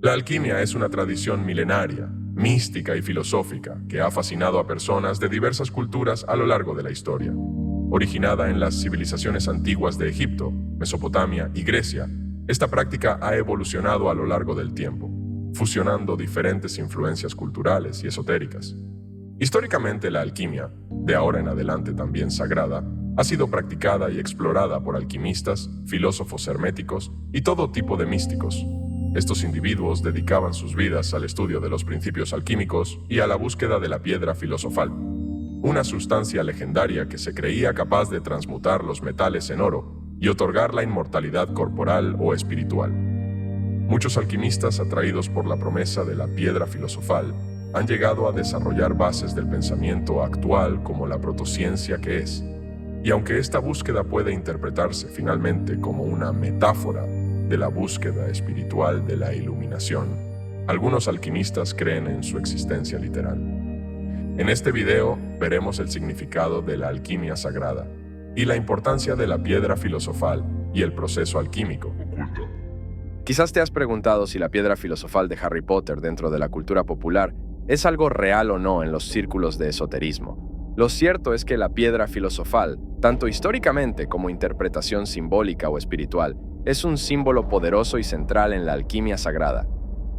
La alquimia es una tradición milenaria, mística y filosófica que ha fascinado a personas de diversas culturas a lo largo de la historia. Originada en las civilizaciones antiguas de Egipto, Mesopotamia y Grecia, esta práctica ha evolucionado a lo largo del tiempo, fusionando diferentes influencias culturales y esotéricas. Históricamente, la alquimia, de ahora en adelante también sagrada, ha sido practicada y explorada por alquimistas, filósofos herméticos y todo tipo de místicos. Estos individuos dedicaban sus vidas al estudio de los principios alquímicos y a la búsqueda de la piedra filosofal, una sustancia legendaria que se creía capaz de transmutar los metales en oro y otorgar la inmortalidad corporal o espiritual. Muchos alquimistas, atraídos por la promesa de la piedra filosofal, han llegado a desarrollar bases del pensamiento actual como la protociencia que es. Y aunque esta búsqueda puede interpretarse finalmente como una metáfora de la búsqueda espiritual de la iluminación, algunos alquimistas creen en su existencia literal. En este video veremos el significado de la alquimia sagrada y la importancia de la piedra filosofal y el proceso alquímico. Quizás te has preguntado si la piedra filosofal de Harry Potter dentro de la cultura popular es algo real o no en los círculos de esoterismo. Lo cierto es que la piedra filosofal, tanto históricamente como interpretación simbólica o espiritual, es un símbolo poderoso y central en la alquimia sagrada.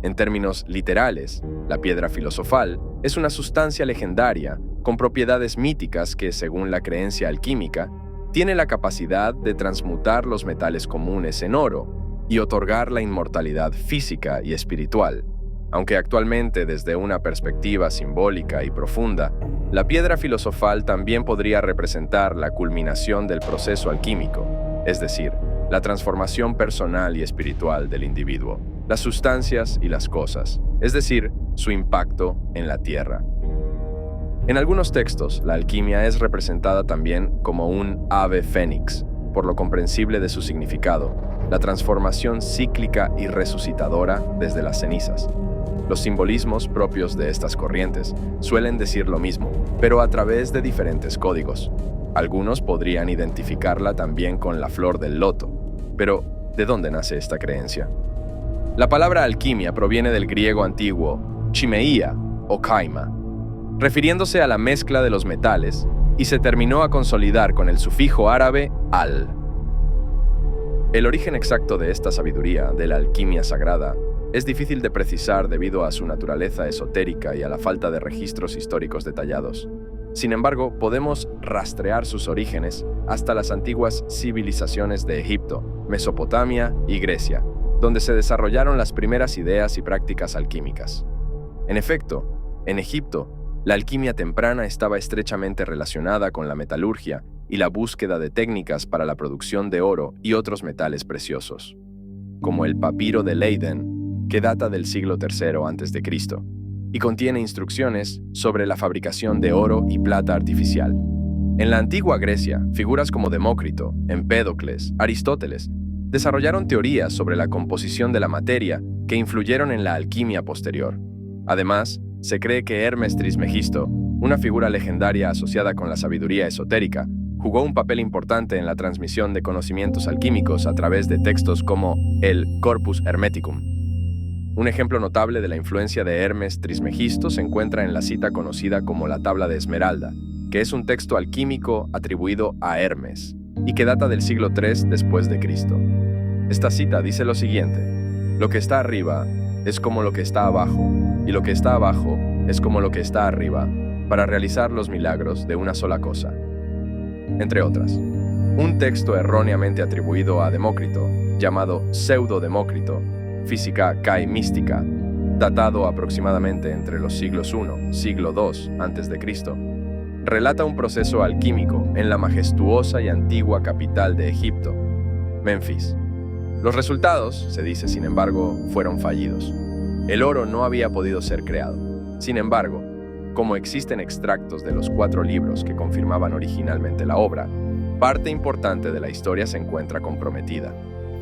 En términos literales, la piedra filosofal es una sustancia legendaria con propiedades míticas que, según la creencia alquímica, tiene la capacidad de transmutar los metales comunes en oro y otorgar la inmortalidad física y espiritual. Aunque actualmente, desde una perspectiva simbólica y profunda, la piedra filosofal también podría representar la culminación del proceso alquímico, es decir, la transformación personal y espiritual del individuo, las sustancias y las cosas, es decir, su impacto en la tierra. En algunos textos, la alquimia es representada también como un ave fénix, por lo comprensible de su significado, la transformación cíclica y resucitadora desde las cenizas. Los simbolismos propios de estas corrientes suelen decir lo mismo, pero a través de diferentes códigos. Algunos podrían identificarla también con la flor del loto. Pero, ¿de dónde nace esta creencia? La palabra alquimia proviene del griego antiguo chimeia o kaima, refiriéndose a la mezcla de los metales, y se terminó a consolidar con el sufijo árabe al. El origen exacto de esta sabiduría, de la alquimia sagrada, es difícil de precisar debido a su naturaleza esotérica y a la falta de registros históricos detallados. Sin embargo, podemos rastrear sus orígenes hasta las antiguas civilizaciones de Egipto, Mesopotamia y Grecia, donde se desarrollaron las primeras ideas y prácticas alquímicas. En efecto, en Egipto, la alquimia temprana estaba estrechamente relacionada con la metalurgia y la búsqueda de técnicas para la producción de oro y otros metales preciosos, como el papiro de Leiden, que data del siglo III a.C., y contiene instrucciones sobre la fabricación de oro y plata artificial. En la antigua Grecia, figuras como Demócrito, Empédocles, Aristóteles, desarrollaron teorías sobre la composición de la materia que influyeron en la alquimia posterior. Además, se cree que Hermes Trismegisto, una figura legendaria asociada con la sabiduría esotérica, jugó un papel importante en la transmisión de conocimientos alquímicos a través de textos como el Corpus Hermeticum. Un ejemplo notable de la influencia de Hermes Trismegisto se encuentra en la cita conocida como la Tabla de Esmeralda, que es un texto alquímico atribuido a Hermes y que data del siglo III después de Cristo. Esta cita dice lo siguiente: lo que está arriba es como lo que está abajo, y lo que está abajo es como lo que está arriba, para realizar los milagros de una sola cosa. Entre otras. Un texto erróneamente atribuido a Demócrito, llamado Pseudo-Demócrito, Física Kai Mística, datado aproximadamente entre los siglos I, siglo II a.C., relata un proceso alquímico en la majestuosa y antigua capital de Egipto, Menfis. Los resultados, se dice sin embargo, fueron fallidos. El oro no había podido ser creado. Sin embargo, como existen extractos de los 4 libros que confirmaban originalmente la obra, parte importante de la historia se encuentra comprometida.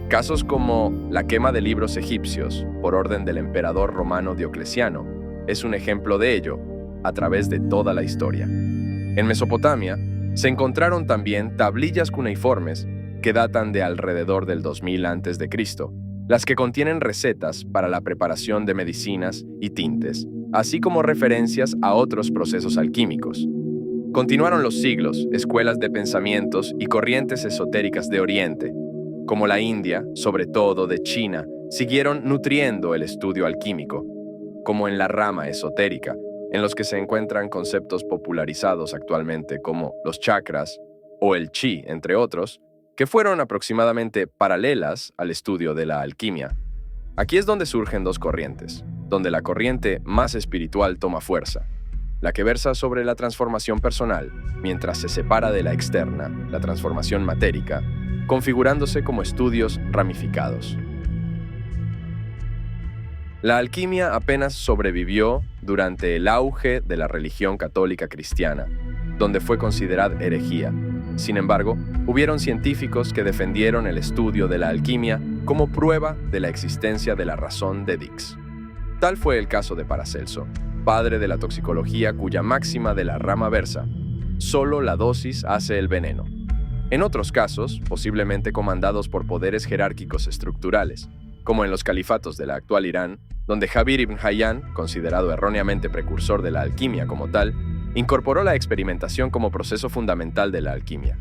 Casos como la quema de libros egipcios por orden del emperador romano Diocleciano es un ejemplo de ello a través de toda la historia. En Mesopotamia se encontraron también tablillas cuneiformes que datan de alrededor del 2000 a.C. las que contienen recetas para la preparación de medicinas y tintes, así como referencias a otros procesos alquímicos. Continuaron los siglos, escuelas de pensamientos y corrientes esotéricas de Oriente, como la India, sobre todo de China, siguieron nutriendo el estudio alquímico, como en la rama esotérica, en los que se encuentran conceptos popularizados actualmente como los chakras o el chi, entre otros, que fueron aproximadamente paralelas al estudio de la alquimia. Aquí es donde surgen dos corrientes, donde la corriente más espiritual toma fuerza, la que versa sobre la transformación personal, mientras se separa de la externa, la transformación matérica, configurándose como estudios ramificados. La alquimia apenas sobrevivió durante el auge de la religión católica cristiana, donde fue considerada herejía. Sin embargo, hubieron científicos que defendieron el estudio de la alquimia como prueba de la existencia de la razón de Dix. Tal fue el caso de Paracelso, padre de la toxicología cuya máxima de la rama versa: solo la dosis hace el veneno. En otros casos, posiblemente comandados por poderes jerárquicos estructurales, como en los califatos de la actual Irán, donde Jabir ibn Hayyan, considerado erróneamente precursor de la alquimia como tal, incorporó la experimentación como proceso fundamental de la alquimia.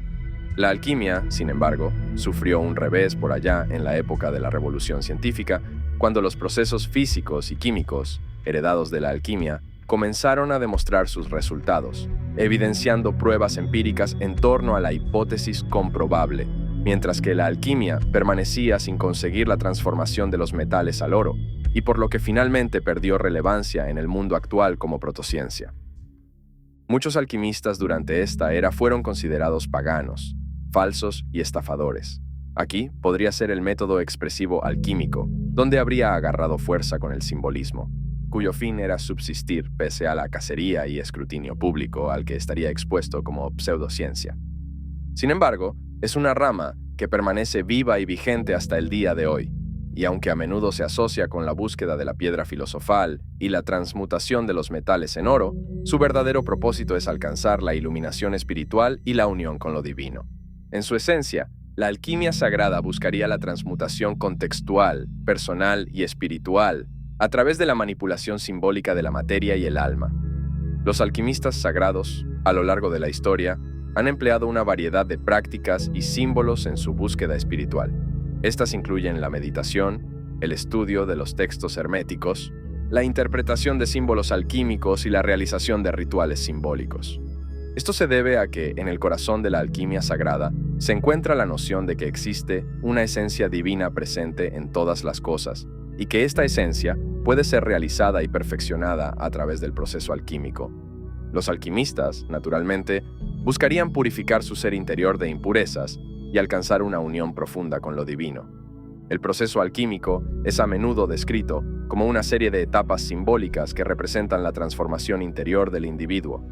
La alquimia, sin embargo, sufrió un revés por allá en la época de la Revolución Científica, cuando los procesos físicos y químicos, heredados de la alquimia, comenzaron a demostrar sus resultados, evidenciando pruebas empíricas en torno a la hipótesis comprobable, mientras que la alquimia permanecía sin conseguir la transformación de los metales al oro, y por lo que finalmente perdió relevancia en el mundo actual como protociencia. Muchos alquimistas durante esta era fueron considerados paganos, falsos y estafadores. Aquí podría ser el método expresivo alquímico, donde habría agarrado fuerza con el simbolismo, cuyo fin era subsistir pese a la cacería y escrutinio público al que estaría expuesto como pseudociencia. Sin embargo, es una rama que permanece viva y vigente hasta el día de hoy, y aunque a menudo se asocia con la búsqueda de la piedra filosofal y la transmutación de los metales en oro, su verdadero propósito es alcanzar la iluminación espiritual y la unión con lo divino. En su esencia, la alquimia sagrada buscaría la transmutación contextual, personal y espiritual a través de la manipulación simbólica de la materia y el alma. Los alquimistas sagrados, a lo largo de la historia, han empleado una variedad de prácticas y símbolos en su búsqueda espiritual. Estas incluyen la meditación, el estudio de los textos herméticos, la interpretación de símbolos alquímicos y la realización de rituales simbólicos. Esto se debe a que, en el corazón de la alquimia sagrada, se encuentra la noción de que existe una esencia divina presente en todas las cosas, y que esta esencia puede ser realizada y perfeccionada a través del proceso alquímico. Los alquimistas, naturalmente, buscarían purificar su ser interior de impurezas y alcanzar una unión profunda con lo divino. El proceso alquímico es a menudo descrito como una serie de etapas simbólicas que representan la transformación interior del individuo.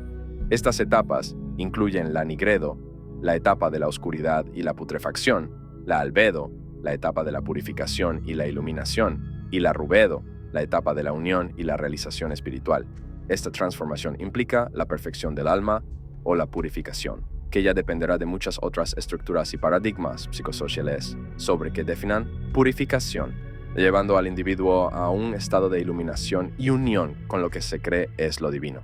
Estas etapas incluyen la nigredo, la etapa de la oscuridad y la putrefacción, la albedo, la etapa de la purificación y la iluminación, y la rubedo, la etapa de la unión y la realización espiritual. Esta transformación implica la perfección del alma o la purificación, que ya dependerá de muchas otras estructuras y paradigmas psicosociales sobre qué definan purificación, llevando al individuo a un estado de iluminación y unión con lo que se cree es lo divino.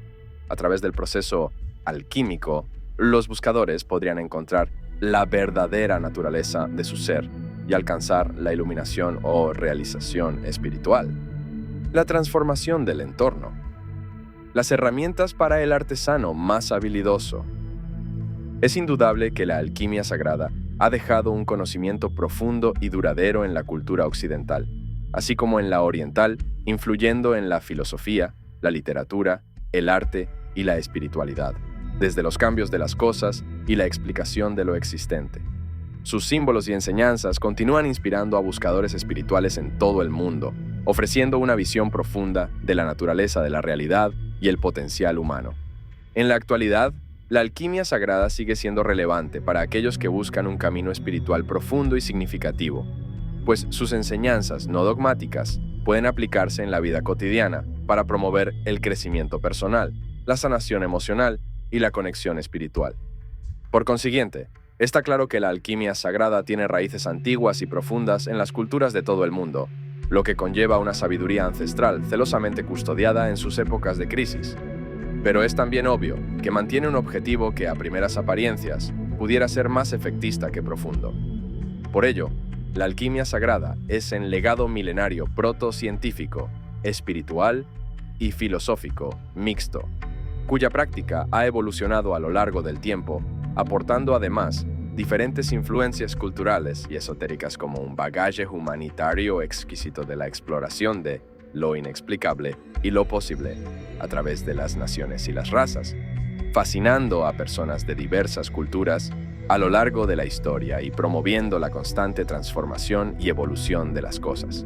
A través del proceso alquímico, los buscadores podrían encontrar la verdadera naturaleza de su ser y alcanzar la iluminación o realización espiritual. La transformación del entorno. Las herramientas para el artesano más habilidoso. Es indudable que la alquimia sagrada ha dejado un conocimiento profundo y duradero en la cultura occidental, así como en la oriental, influyendo en la filosofía, la literatura, el arte y la espiritualidad, desde los cambios de las cosas y la explicación de lo existente. Sus símbolos y enseñanzas continúan inspirando a buscadores espirituales en todo el mundo, ofreciendo una visión profunda de la naturaleza de la realidad y el potencial humano. En la actualidad, la alquimia sagrada sigue siendo relevante para aquellos que buscan un camino espiritual profundo y significativo, pues sus enseñanzas no dogmáticas pueden aplicarse en la vida cotidiana para promover el crecimiento personal, la sanación emocional y la conexión espiritual. Por consiguiente, Está claro que la alquimia sagrada tiene raíces antiguas y profundas en las culturas de todo el mundo, lo que conlleva una sabiduría ancestral celosamente custodiada en sus épocas de crisis. Pero es también obvio que mantiene un objetivo que a primeras apariencias pudiera ser más efectista que profundo. Por ello, la alquimia sagrada es un legado milenario protocientífico, espiritual y filosófico mixto, cuya práctica ha evolucionado a lo largo del tiempo, aportando además diferentes influencias culturales y esotéricas como un bagaje humanitario exquisito de la exploración de lo inexplicable y lo posible a través de las naciones y las razas, fascinando a personas de diversas culturas a lo largo de la historia y promoviendo la constante transformación y evolución de las cosas.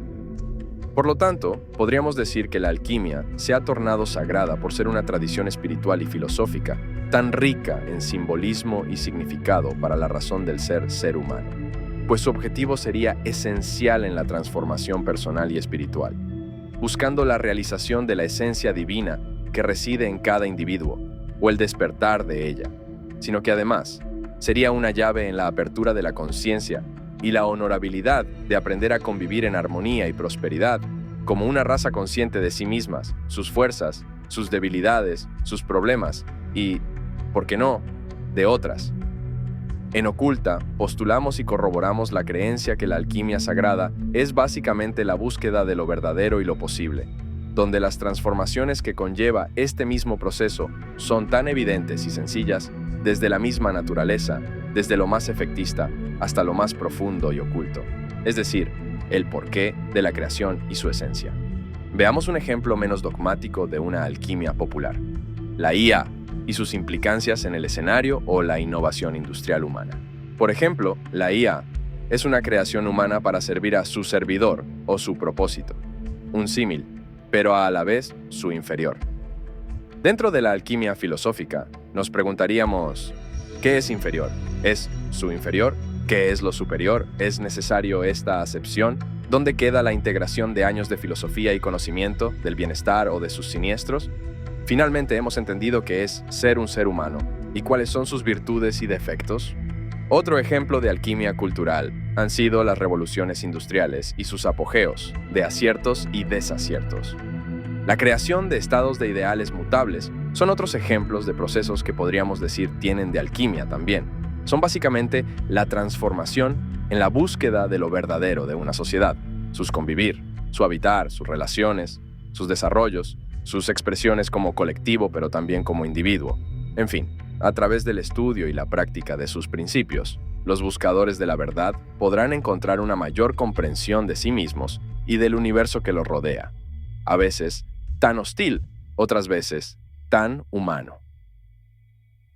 Por lo tanto, podríamos decir que la alquimia se ha tornado sagrada por ser una tradición espiritual y filosófica tan rica en simbolismo y significado para la razón del ser humano, pues su objetivo sería esencial en la transformación personal y espiritual, buscando la realización de la esencia divina que reside en cada individuo, o el despertar de ella, sino que además sería una llave en la apertura de la conciencia y la honorabilidad de aprender a convivir en armonía y prosperidad como una raza consciente de sí mismas, sus fuerzas, sus debilidades, sus problemas y, ¿por qué no?, de otras. En Oculta, postulamos y corroboramos la creencia que la alquimia sagrada es básicamente la búsqueda de lo verdadero y lo posible, donde las transformaciones que conlleva este mismo proceso son tan evidentes y sencillas desde la misma naturaleza, desde lo más efectista hasta lo más profundo y oculto, es decir, el porqué de la creación y su esencia. Veamos un ejemplo menos dogmático de una alquimia popular: la IA y sus implicancias en el escenario o la innovación industrial humana. Por ejemplo, la IA es una creación humana para servir a su servidor o su propósito, un símil, pero a la vez su inferior. Dentro de la alquimia filosófica, nos preguntaríamos: ¿qué es inferior? ¿Es su inferior? ¿Qué es lo superior? ¿Es necesario esta acepción? ¿Dónde queda la integración de años de filosofía y conocimiento, del bienestar o de sus siniestros? Finalmente hemos entendido qué es ser un ser humano y cuáles son sus virtudes y defectos. Otro ejemplo de alquimia cultural han sido las revoluciones industriales y sus apogeos de aciertos y desaciertos. La creación de estados de ideales mutables son otros ejemplos de procesos que podríamos decir tienen de alquimia también. Son básicamente la transformación en la búsqueda de lo verdadero de una sociedad, sus convivir, su habitar, sus relaciones, sus desarrollos, sus expresiones como colectivo pero también como individuo. En fin, a través del estudio y la práctica de sus principios, los buscadores de la verdad podrán encontrar una mayor comprensión de sí mismos y del universo que los rodea, a veces tan hostil, otras veces tan humano.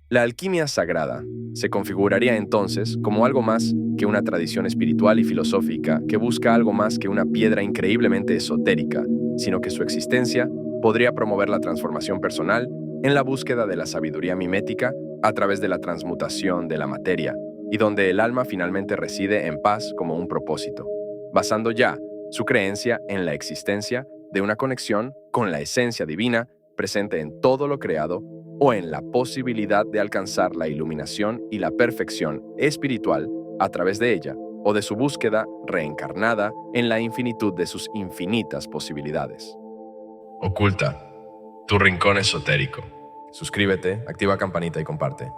La alquimia sagrada se configuraría entonces como algo más que una tradición espiritual y filosófica que busca algo más que una piedra increíblemente esotérica, sino que su existencia podría promover la transformación personal en la búsqueda de la sabiduría mimética a través de la transmutación de la materia, y donde el alma finalmente reside en paz como un propósito, basando ya su creencia en la existencia de una conexión con la esencia divina presente en todo lo creado o en la posibilidad de alcanzar la iluminación y la perfección espiritual a través de ella o de su búsqueda reencarnada en la infinitud de sus infinitas posibilidades. Oculta, tu rincón esotérico. Suscríbete, activa campanita y comparte.